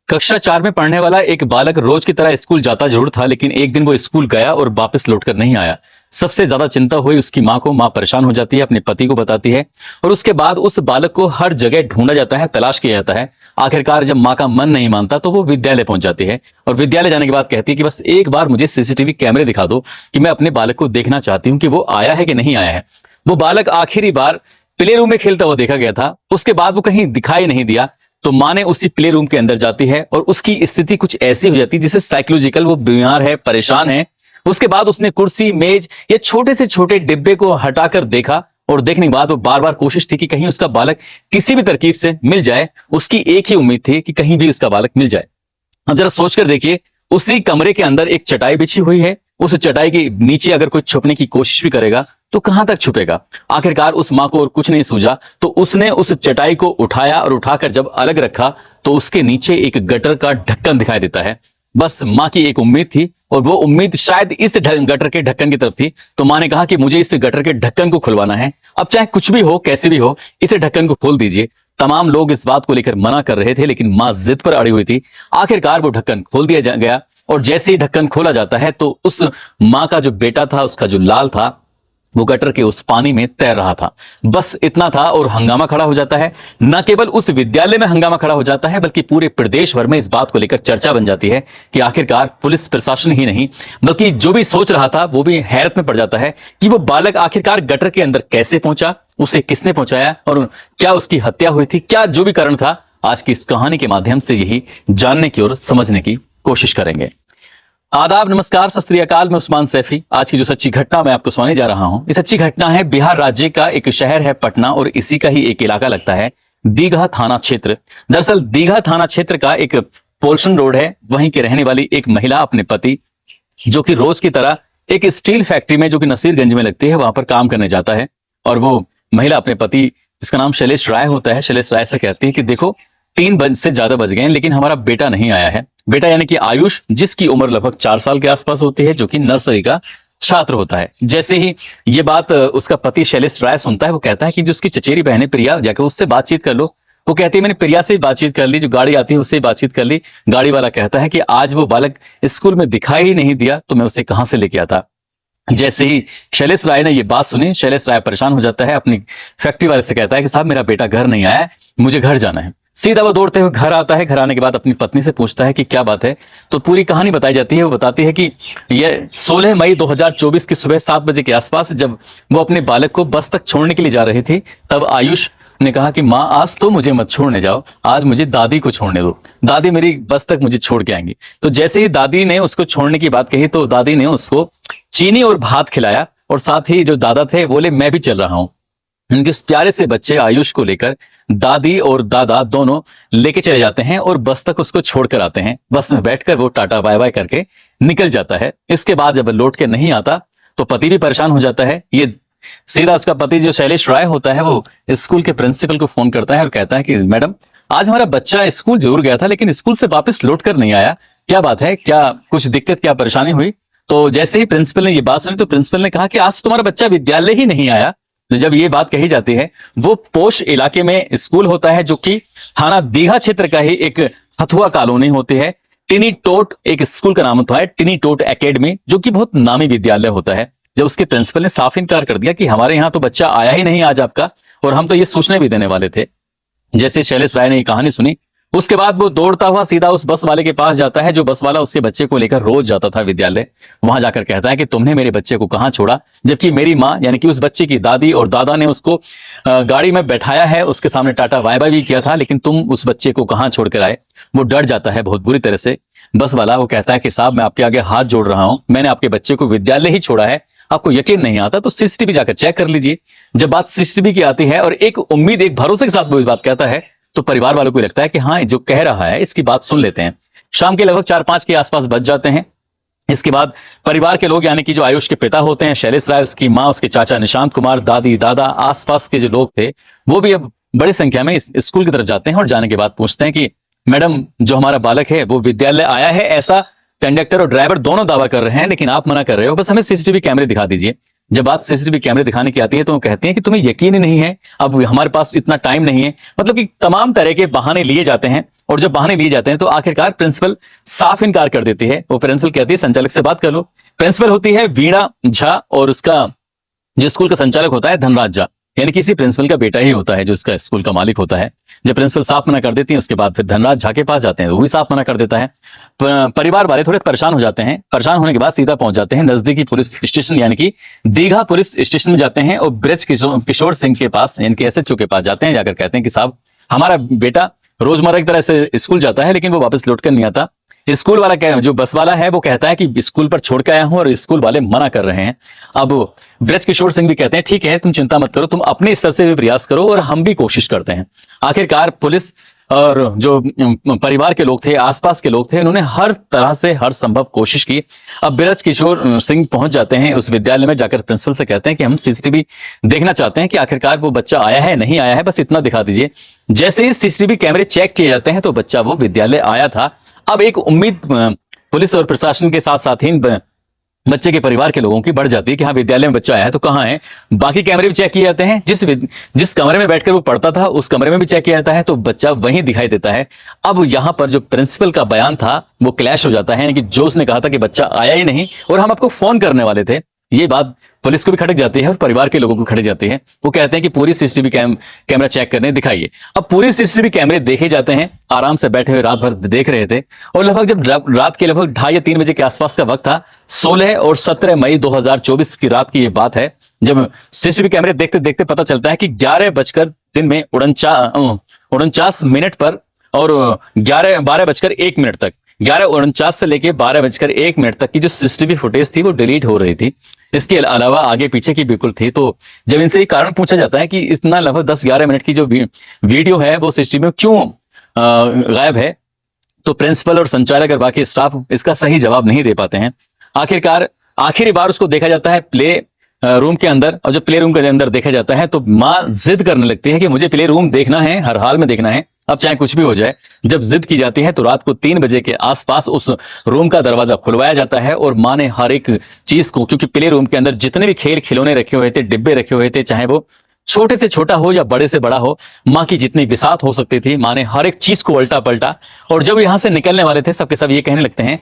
कक्षा 4 में पढ़ने वाला एक बालक रोज की तरह स्कूल जाता जरूर था, लेकिन एक दिन वो स्कूल गया और वापस लौटकर नहीं आया। सबसे ज्यादा चिंता हुई उसकी माँ को। माँ परेशान हो जाती है, अपने पति को बताती है और उसके बाद उस बालक को हर जगह ढूंढा जाता है, तलाश किया जाता है। आखिरकार जब माँ का मन नहीं मानता तो वो विद्यालय पहुंच जाती है और विद्यालय जाने के बाद कहती है कि बस एक बार मुझे सीसीटीवी कैमरे दिखा दो कि मैं अपने बालक को देखना चाहती हूँ कि वो आया है कि नहीं आया है। वो बालक आखिरी बार प्ले रूम में खेलता हुआ देखा गया था, उसके बाद वो कहीं दिखाई नहीं दिया। तो माँ ने उसी प्ले रूम के अंदर जाती है और उसकी स्थिति कुछ ऐसी हो जाती है जिसे साइकोलॉजिकल, वो बीमार है, परेशान है। उसके बाद उसने कुर्सी, मेज या छोटे से छोटे डिब्बे को हटाकर देखा और देखने के बाद वो बार बार कोशिश थी कि कहीं उसका बालक किसी भी तरकीब से मिल जाए। उसकी एक ही उम्मीद थी कि कहीं भी उसका बालक मिल जाए। अब जरा सोचकर देखिए, उसी कमरे के अंदर एक चटाई बिछी हुई है, उस चटाई के नीचे अगर कोई छुपने की कोशिश भी करेगा तो कहां तक छुपेगा। आखिरकार उस मां को और कुछ नहीं सूझा तो उसने उस चटाई को उठाया और उठाकर जब अलग रखा तो उसके नीचे एक गटर का ढक्कन दिखाई देता है। बस मां की एक उम्मीद थी और वो उम्मीद शायद इस गटर के ढक्कन की तरफ थी। तो मां ने कहा कि मुझे इस गटर के ढक्कन को खुलवाना है, अब चाहे कुछ भी हो, कैसे भी हो, इसे ढक्कन को खोल दीजिए। तमाम लोग इस बात को लेकर मना कर रहे थे, लेकिन मां जिद पर अड़ी हुई थी। आखिरकार वो ढक्कन खोल दिया गया और जैसे ही ढक्कन खोला जाता है तो उस मां का जो बेटा था, उसका जो लाल था, वो गटर के उस पानी में तैर रहा था। बस इतना था और हंगामा खड़ा हो जाता है। न केवल उस विद्यालय में हंगामा खड़ा हो जाता है बल्कि पूरे प्रदेश भर में इस बात को लेकर चर्चा बन जाती है कि आखिरकार पुलिस प्रशासन ही नहीं बल्कि जो भी सोच रहा था वो भी हैरत में पड़ जाता है कि वो बालक आखिरकार गटर के अंदर कैसे पहुंचा, उसे किसने पहुंचाया और क्या उसकी हत्या हुई थी, क्या जो भी कारण था। आज की इस कहानी के माध्यम से यही जानने की और समझने की कोशिश करेंगे। आदाब, नमस्कार, सत श्री अकाल। मैं उस्मान सैफी। आज की जो सच्ची घटना मैं आपको सुनाने जा रहा हूं, ये सच्ची घटना है बिहार राज्य का एक शहर है पटना और इसी का ही एक इलाका लगता है दीघा थाना क्षेत्र। दरअसल दीघा थाना क्षेत्र का एक पोल्सन रोड है, वहीं के रहने वाली एक महिला अपने पति, जो कि रोज की तरह एक स्टील फैक्ट्री में जो कि नसीरगंज में लगती है, वहां पर काम करने जाता है। और वो महिला अपने पति, जिसका नाम शैलेश राय होता है, शैलेश राय से कहती है कि देखो 3 से ज्यादा बज गए हैं लेकिन हमारा बेटा नहीं आया है। बेटा यानी कि आयुष, जिसकी उम्र लगभग 4 साल के आसपास होती है, जो कि नर्सरी का छात्र होता है। जैसे ही ये बात उसका पति शैलेश राय सुनता है, वो कहता है कि जो उसकी चचेरी बहन है प्रिया, जाकर उससे बातचीत कर लो। वो कहती है मैंने प्रिया से बातचीत कर ली, जो गाड़ी आती है उससे बातचीत कर ली। गाड़ी वाला कहता है कि आज वो बालक स्कूल में दिखाई ही नहीं दिया तो मैं उसे कहां से लेके आता। जैसे ही शैलेश राय ने ये बात सुनी, शैलेश राय परेशान हो जाता है, अपनी फैक्ट्री वाले से कहता है कि साहब मेरा बेटा घर नहीं आया है, मुझे घर जाना है। सीधा वो दौड़ते हुए घर आता है। घर आने के बाद अपनी पत्नी से पूछता है कि क्या बात है, तो पूरी कहानी बताई जाती है। वो बताती है कि यह 16 मई 2024 की सुबह 7 बजे के आसपास जब वो अपने बालक को बस तक छोड़ने के लिए जा रही थी, तब आयुष ने कहा कि माँ आज तो मुझे मत छोड़ने जाओ, आज मुझे दादी को छोड़ने दो, दादी मेरी बस तक मुझे छोड़ के आएंगी। तो जैसे ही दादी ने उसको छोड़ने की बात कही तो दादी ने उसको चीनी और भात खिलाया और साथ ही जो दादा थे बोले मैं भी चल रहा हूं। उनके उस प्यारे से बच्चे आयुष को लेकर दादी और दादा दोनों लेके चले जाते हैं और बस तक उसको छोड़कर आते हैं। बस में बैठकर वो टाटा बाय बाय करके निकल जाता है। इसके बाद जब लौट के नहीं आता तो पति भी परेशान हो जाता है। ये सीधा उसका पति जो शैलेश राय होता है वो स्कूल के प्रिंसिपल को फोन करता है और कहता है कि मैडम आज हमारा बच्चा स्कूल जरूर गया था लेकिन स्कूल से वापस लौट कर नहीं आया, क्या बात है, क्या कुछ दिक्कत, क्या परेशानी हुई। तो जैसे ही प्रिंसिपल ने ये बात सुनी तो प्रिंसिपल ने कहा कि आज तुम्हारा बच्चा विद्यालय ही नहीं आया। तो जब ये बात कही जाती है, वो पोश इलाके में स्कूल होता है जो कि थाना दीघा क्षेत्र का ही एक हथुआ कॉलोनी होती है। टिनी टोट एक स्कूल का नाम होता है, टिनी टोट एकेडमी, जो कि बहुत नामी विद्यालय होता है। जब उसके प्रिंसिपल ने साफ इनकार कर दिया कि हमारे यहाँ तो बच्चा आया ही नहीं आज आपका, और हम तो ये सूचना भी देने वाले थे। जैसे शैलेश राय ने ये कहानी सुनी, उसके बाद वो दौड़ता हुआ सीधा उस बस वाले के पास जाता है, जो बस वाला उसके बच्चे को लेकर रोज जाता था विद्यालय। वहां जाकर कहता है कि तुमने मेरे बच्चे को कहां छोड़ा, जबकि मेरी माँ यानी कि उस बच्चे की दादी और दादा ने उसको गाड़ी में बैठाया है, उसके सामने टाटा बाय बाय भी किया था, लेकिन तुम उस बच्चे को कहां छोड़कर आए। वो डर जाता है बहुत बुरी तरह से। बस वाला वो कहता है कि साहब मैं आपके आगे हाथ जोड़ रहा हूं, मैंने आपके बच्चे को विद्यालय ही छोड़ा है, आपको यकीन नहीं आता तो सीसीटीवी जाकर चेक कर लीजिए। जब बात सीसीटीवी की आती है और एक उम्मीद, एक भरोसे के साथ वो इस बात कहता है, तो परिवार वालों को लगता है कि हाँ जो कह रहा है इसकी बात सुन लेते हैं। शाम के लगभग 4-5 के आसपास बज जाते हैं। इसके बाद परिवार के लोग यानी कि जो आयुष के पिता होते हैं शैलेश राय, उसकी माँ, उसके चाचा निशांत कुमार, दादी, दादा, आसपास के जो लोग थे वो भी अब बड़ी संख्या में इस स्कूल की तरफ जाते हैं और जाने के बाद पूछते हैं कि मैडम जो हमारा बालक है वो विद्यालय आया है, ऐसा कंडक्टर और ड्राइवर दोनों दावा कर रहे हैं, लेकिन आप मना कर रहे हो, बस हमें सीसीटीवी कैमरे दिखा दीजिए। जब बात सीसीटीवी कैमरे दिखाने की आती है तो वो कहते हैं कि तुम्हें यकीन ही नहीं है, अब हमारे पास इतना टाइम नहीं है। मतलब कि तमाम तरह के बहाने लिए जाते हैं और जब बहाने लिए जाते हैं तो आखिरकार प्रिंसिपल साफ इनकार कर देती है। वो प्रिंसिपल कहती है संचालक से बात कर लो। प्रिंसिपल होती है वीणा झा और उसका जो स्कूल का संचालक होता है धनराज झा, यानी किसी प्रिंसिपल का बेटा ही होता है जो इसका स्कूल का मालिक होता है। जब प्रिंसिपल साफ मना कर देती है उसके बाद फिर धनराज झा के पास जाते हैं, वो भी साफ मना कर देता है। परिवार वाले थोड़े परेशान हो जाते हैं। परेशान होने के बाद सीधा पहुंच जाते हैं नजदीकी पुलिस स्टेशन यानी कि दीघा पुलिस स्टेशन में जाते हैं और ब्रज किशोर सिंह के पास यानी कि एसएचओ के पास जाते हैं। जाकर कहते हैं कि साहब हमारा बेटा रोजमर्रा की तरह से स्कूल जाता है लेकिन वो वापस लौट कर नहीं आता। स्कूल वाला क्या, जो बस वाला है वो कहता है कि स्कूल पर छोड़ के आया हूं और स्कूल वाले मना कर रहे हैं। अब ब्रज किशोर सिंह भी कहते हैं ठीक है तुम चिंता मत करो, तुम अपने स्तर से भी प्रयास करो और हम भी कोशिश करते हैं। आखिरकार पुलिस और जो परिवार के लोग थे, आसपास के लोग थे, उन्होंने हर तरह से हर संभव कोशिश की। अब ब्रज किशोर सिंह पहुंच जाते हैं उस विद्यालय में, जाकर प्रिंसिपल से कहते हैं कि हम सीसीटीवी देखना चाहते हैं कि आखिरकार वो बच्चा आया है नहीं आया है, बस इतना दिखा दीजिए। जैसे ही सीसीटीवी कैमरे चेक किए जाते हैं तो बच्चा वो विद्यालय आया था। अब एक उम्मीद पुलिस और प्रशासन के साथ साथ ही बच्चे के परिवार के लोगों की बढ़ जाती है कि हाँ विद्यालय में बच्चा आया है तो कहाँ है। बाकी कैमरे भी चेक किए जाते हैं, जिस कमरे में बैठकर वो पढ़ता था उस कमरे में भी चेक किया जाता है तो बच्चा वहीं दिखाई देता है। अब यहां पर जो प्रिंसिपल का बयान था वो क्लैश हो जाता है, यानी कि जो उसने कहा था कि बच्चा आया ही नहीं और हम आपको फोन करने वाले थे, ये बात पुलिस को भी खटक जाती है और परिवार के लोगों को खटक जाती है। वो कहते हैं कि पूरी सीसीटीवी कैमरा चेक करने दिखाइए। अब पूरे सीसीटीवी कैमरे देखे जाते हैं, आराम से बैठे हुए रात भर देख रहे थे और लगभग जब रात के लगभग 2:30 या 3 बजे के आसपास का वक्त था, 16 और 17 मई 2024 की रात की ये बात है, जब सीसीटीवी कैमरे देखते देखते पता चलता है कि 11 बजकर दिन में 49 मिनट पर और 12 बजकर 1 मिनट तक, 11:49 से लेके 12 बजकर 1 मिनट तक की जो सीसीटीवी फुटेज थी वो डिलीट हो रही थी। इसके अलावा आगे पीछे की बिल्कुल थी। तो जब इनसे एक कारण पूछा जाता है कि इतना लगभग 10-11 मिनट की जो वीडियो है वो सीसीटीवी में क्यों गायब है, तो प्रिंसिपल और संचालक और बाकी स्टाफ इसका सही जवाब नहीं दे पाते हैं। आखिरकार आखिरी बार उसको देखा जाता है प्ले रूम के अंदर, और जब प्ले रूम के अंदर देखा जाता है तो माँ जिद करने लगती है कि मुझे प्ले रूम देखना है, हर हाल में देखना है, अब चाहे कुछ भी हो जाए। जब जिद की जाती है तो रात को 3 बजे के आसपास उस रूम का दरवाजा खुलवाया जाता है और माँ ने हर एक चीज को, क्योंकि प्ले रूम के अंदर जितने भी खेल खिलौने रखे हुए थे, डिब्बे रखे हुए थे, चाहे वो छोटे से छोटा हो या बड़े से बड़ा हो, माँ की जितनी विसात हो सकती थी माँ ने हर एक चीज को उल्टा पलटा। और जब यहां से निकलने वाले थे सबके सब ये कहने लगते हैं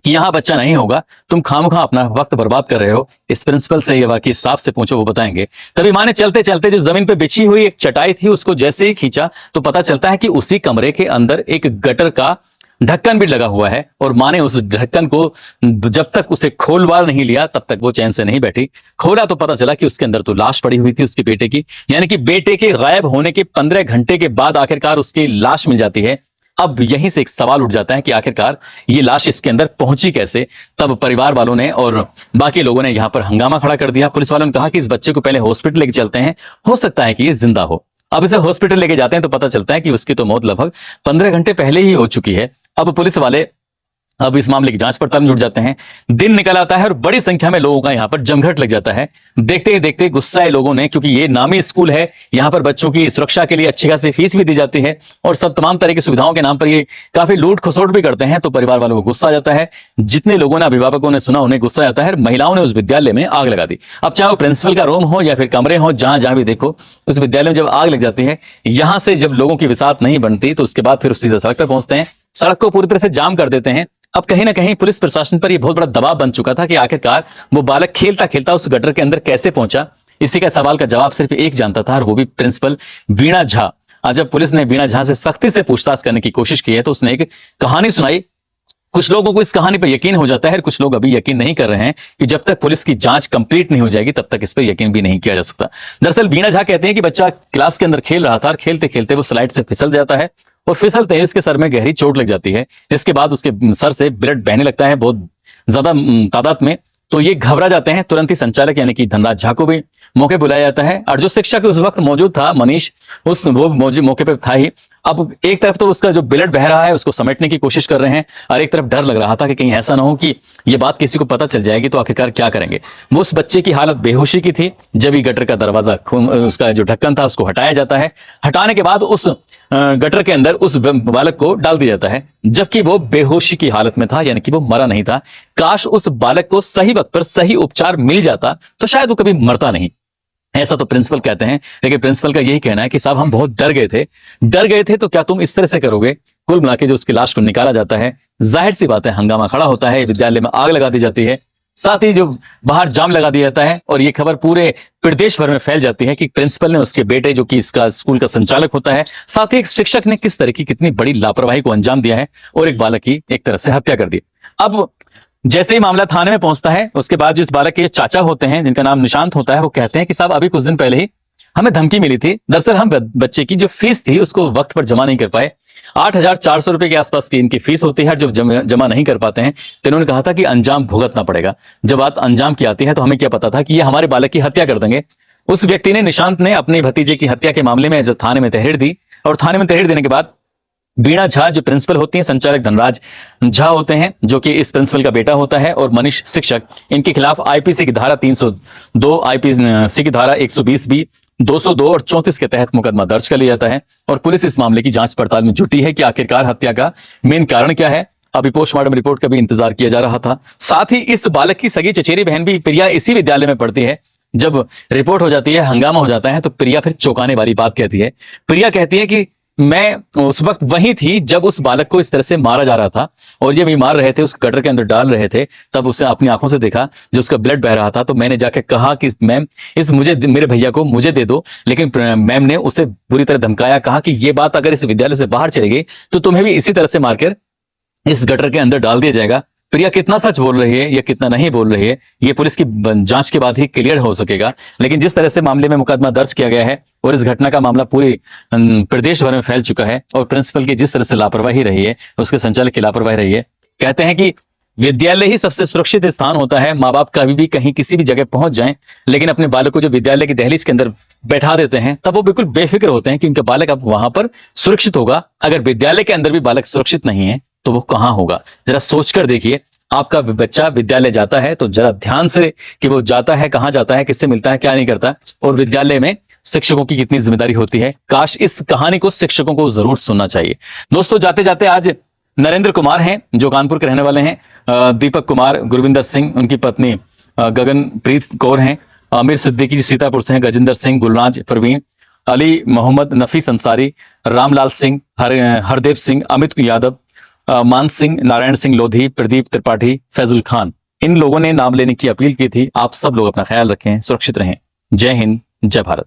कि यहां बच्चा नहीं होगा, तुम खामखा अपना वक्त बर्बाद कर रहे हो, इस प्रिंसिपल से या बाकी स्टाफ से पूछो वो बताएंगे। तभी माँ ने चलते चलते जो जमीन पे बिछी हुई एक चटाई थी उसको जैसे ही खींचा तो पता चलता है कि उसी कमरे के अंदर एक गटर का ढक्कन भी लगा हुआ है और माँ ने उस ढक्कन को जब तक उसे खोलवा नहीं लिया तब तक वो चैन से नहीं बैठी। खोला तो पता चला कि उसके अंदर तो लाश पड़ी हुई थी उसके बेटे की, यानी कि बेटे के गायब होने के 15 घंटे के बाद आखिरकार उसकी लाश मिल जाती है। अब यहीं से एक सवाल उठ जाता है कि आखिरकार ये लाश इसके अंदर पहुंची कैसे। तब परिवार वालों ने और बाकी लोगों ने यहां पर हंगामा खड़ा कर दिया। पुलिस वालों ने कहा कि इस बच्चे को पहले हॉस्पिटल लेके चलते हैं, हो सकता है कि ये जिंदा हो। अब इसे हॉस्पिटल लेके जाते हैं तो पता चलता है कि उसकी तो मौत लगभग 15 घंटे पहले ही हो चुकी है। अब पुलिस वाले अब इस मामले की जांच पड़ताल में जुट जाते हैं। दिन निकल आता है और बड़ी संख्या में लोगों का यहाँ पर जमघट लग जाता है। देखते ही देखते गुस्साए लोगों ने, क्योंकि ये नामी स्कूल है, यहाँ पर बच्चों की सुरक्षा के लिए अच्छी खासी फीस भी दी जाती है और सब तमाम तरह की सुविधाओं के नाम पर ये काफी लूट खसोट भी करते हैं, तो परिवार वालों को गुस्सा आ जाता है। जितने लोगों ने, अभिभावकों ने सुना उन्हें गुस्सा आता है। महिलाओं ने उस विद्यालय में आग लगा दी। अब चाहे वो प्रिंसिपल का रूम हो या फिर कमरे हो, जहां जहां भी देखो उस विद्यालय में जब आग लग जाती है, यहां से जब लोगों की विसात नहीं बनती तो उसके बाद फिर सीधा सड़क पर पहुंचते हैं, सड़क को पूरी तरह से जाम कर देते हैं। अब कहीं ना कहीं पुलिस प्रशासन पर यह बहुत बड़ा दबाव बन चुका था कि आखिरकार वो बालक खेलता खेलता उस गटर के अंदर कैसे पहुंचा। इसी का सवाल का जवाब सिर्फ एक जानता था और वो भी प्रिंसिपल वीणा झा। आज जब पुलिस ने वीणा झा से सख्ती से पूछताछ करने की कोशिश की है तो उसने एक कहानी सुनाई। कुछ लोगों को इस कहानी पर यकीन हो जाता है, कुछ लोग अभी यकीन नहीं कर रहे हैं कि जब तक पुलिस की जांच कंप्लीट नहीं हो जाएगी तब तक इस पर यकीन भी नहीं किया जा सकता। दरअसल वीणा झा कहते हैं कि बच्चा क्लास के अंदर खेल रहा था और खेलते खेलते वो स्लाइड से फिसल जाता है और फिसलते ही उसके सर में गहरी चोट लग जाती है। इसके बाद उसके सर से ब्लड बहने लगता है बहुत ज्यादा तादाद में। तो ये घबरा जाते हैं। तुरंत ही संचालक यानी कि धनराज झा को भी मौके बुलाया जाता है और जो शिक्षक उस वक्त मौजूद था, मनीष, वो मौके पे था ही। अब एक तरफ तो उसका जो ब्लड बह रहा है उसको समेटने की कोशिश कर रहे हैं और एक तरफ डर लग रहा था कि कहीं ऐसा ना हो कि ये बात किसी को पता चल जाएगी तो आखिरकार क्या करेंगे। वो उस बच्चे की हालत बेहोशी की थी। जब ही गटर का दरवाजा, उसका जो ढक्कन था उसको हटाया जाता है, हटाने के बाद उस गटर के अंदर उस बालक को डाल दिया जाता है, जबकि वो बेहोशी की हालत में था, यानी कि वो मरा नहीं था। काश उस बालक को सही वक्त पर सही उपचार मिल जाता तो शायद वो कभी मरता नहीं। ऐसा तो प्रिंसिपल कहते हैं, लेकिन प्रिंसिपल का यही कहना है कि साहब हम बहुत डर गए थे तो क्या तुम इस तरह से करोगे। कुल मिला के जो उसकी लाश को निकाला जाता है, जाहिर सी बात है हंगामा खड़ा होता है, विद्यालय में आग लगा दी जाती है, साथ ही जो बाहर जाम लगा दिया जाता है और ये खबर पूरे प्रदेश भर में फैल जाती है कि प्रिंसिपल ने उसके बेटे, जो कि इसका स्कूल का संचालक होता है, साथ ही एक शिक्षक ने किस तरह की कितनी बड़ी लापरवाही को अंजाम दिया है और एक बालक की एक तरह से हत्या कर दी। अब जैसे ही मामला थाने में पहुंचता है, उसके बाद जिस बालक के चाचा होते हैं, जिनका नाम निशांत होता है, वो कहते हैं कि साहब अभी कुछ दिन पहले ही हमें धमकी मिली थी। दरअसल हम बच्चे की जो फीस थी उसको वक्त पर जमा नहीं कर पाए। 8,400 रुपए के आसपास की इनकी फीस होती है, जब जमा नहीं कर पाते हैं तो इन्होंने कहा था कि अंजाम भुगतना पड़ेगा। जब बात अंजाम की आती है तो हमें क्या पता था कि ये हमारे बालक की हत्या कर देंगे। उस व्यक्ति ने, निशांत ने, अपने भतीजे की हत्या के मामले में जो थाने में तहरीर दी, और थाने में तहरीर देने के बाद बीणा झा जो प्रिंसिपल होती हैं, संचालक धनराज झा होते हैं जो कि इस प्रिंसिपल का बेटा होता है, और मनीष शिक्षक, इनके खिलाफ आईपीसी की धारा 302, आईपीसी की धारा 120B, 202 और 34 के तहत मुकदमा दर्ज कर लिया जाता है। और पुलिस इस मामले की जांच पड़ताल में जुटी है कि आखिरकार हत्या का मेन कारण क्या है। अभी पोस्टमार्टम रिपोर्ट का भी इंतजार किया जा रहा था। साथ ही इस बालक की सगी चचेरी बहन भी प्रिया इसी विद्यालय में पढ़ती है। जब रिपोर्ट हो जाती है, हंगामा हो जाता है, तो प्रिया फिर चौंकाने वाली बात कहती है। प्रिया कहती है कि मैं उस वक्त वहीं थी जब उस बालक को इस तरह से मारा जा रहा था, और जब ये मार रहे थे, उस गटर के अंदर डाल रहे थे, तब उसे अपनी आंखों से देखा जो उसका ब्लड बह रहा था। तो मैंने जाके कहा कि मैम मेरे भैया को मुझे दे दो, लेकिन मैम ने उसे बुरी तरह धमकाया, कहा कि ये बात अगर इस विद्यालय से बाहर चली गई तो तुम्हें भी इसी तरह से मारकर इस गटर के अंदर डाल दिया जाएगा। प्रिया कितना सच बोल रही है या कितना नहीं बोल रही है, ये पुलिस की जांच के बाद ही क्लियर हो सकेगा। लेकिन जिस तरह से मामले में मुकदमा दर्ज किया गया है और इस घटना का मामला पूरे प्रदेश भर में फैल चुका है, और प्रिंसिपल की जिस तरह से लापरवाही रही है, उसके संचालक की लापरवाही रही है, कहते हैं कि विद्यालय ही सबसे सुरक्षित स्थान होता है। माँ बाप कभी भी कहीं किसी भी जगह पहुंच जाएं, लेकिन अपने बालक को जब विद्यालय की दहलीज के अंदर बैठा देते हैं, तब वो बिल्कुल बेफिक्र होते हैं कि उनका बालक अब वहां पर सुरक्षित होगा। अगर विद्यालय के अंदर भी बालक सुरक्षित नहीं है तो वो कहां होगा। जरा सोचकर देखिए, आपका बच्चा विद्यालय जाता है तो जरा ध्यान से कि वो जाता है, कहां जाता है, किससे मिलता है, क्या नहीं करता, और विद्यालय में शिक्षकों की कितनी जिम्मेदारी होती है। काश इस कहानी को शिक्षकों को जरूर सुनना चाहिए। दोस्तों, जाते जाते आज नरेंद्र कुमार हैं जो कानपुर के रहने वाले हैं, दीपक कुमार, गुरविंदर सिंह, उनकी पत्नी गगनप्रीत कौर हैं, आमिर सिद्दीकी जी सीतापुर से हैं, गजेंद्र सिंह, गुलराज परवीन, अली मोहम्मद, नफीस अंसारी, रामलाल सिंह, हरदेव सिंह, अमित यादव, मान सिंह, नारायण सिंह लोधी, प्रदीप त्रिपाठी, फैजुल खान, इन लोगों ने नाम लेने की अपील की थी। आप सब लोग अपना ख्याल रखें, सुरक्षित रहें। जय हिंद, जय भारत।